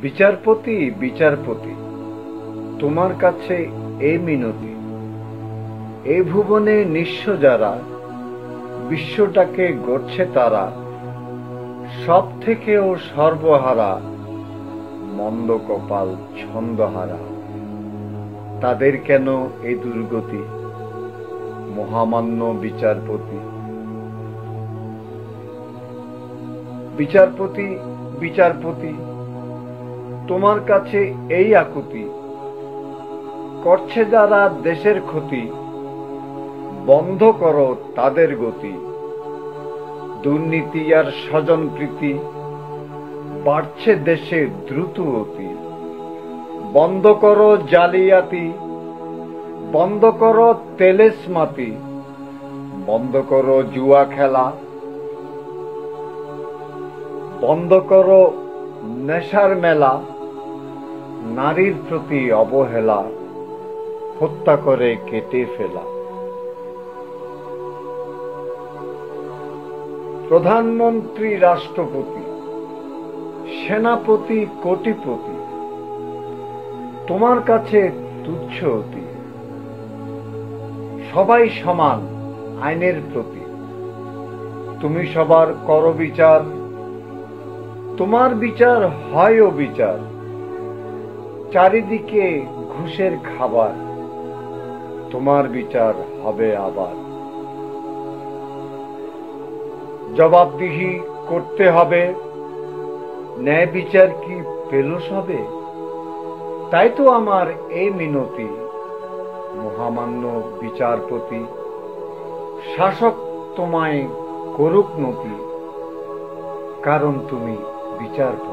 বিচারপতি, বিচারপতি, তোমার কাছে এই মিনতি। এই ভুবনে নিঃস্ব যারা, বিশ্বটাকে গড়ছে তারা, সব থেকেও সর্বহারা, মন্দ কপাল ছন্দহারা, তাদের কেন এই দুর্গতি? মহামান্য বিচারপতি। বিচারপতি, বিচারপতি, তোমার কাছে এই আকুতি। করছে যারা দেশের ক্ষতি, বন্ধ করো তাদের গতি। দুর্নীতি আর স্বজনপ্রীতি বাড়ছে দেশে দ্রুত অতি। বন্ধ করো জালিয়াতি, বন্ধ করো তেলেসমাতি, বন্ধ করো জুয়া খেলা, বন্ধ করো নেশার মেলা। নারীর প্রতি অবহেলা, হত্যা করে কেটে ফেলা। প্রধানমন্ত্রী, রাষ্ট্রপতি, সেনাপতি, কোটিপতি, তোমার কাছে তুচ্ছ অতি। সবাই সমান আইনের প্রতি, তুমি সবার করো বিচার। তোমার বিচার হয় ও বিচার, চারিদিকে ঘুষের খাবার, তোমার বিচার হবে আবার। জবাবদিহি করতে হবে, ন্যায় বিচার কি পেল সবে? তাই তো আমার এই মিনতি। মহামান্য বিচারপতি, শাসক তোমায় করুক নতি, কারণ তুমি বিচারপতি।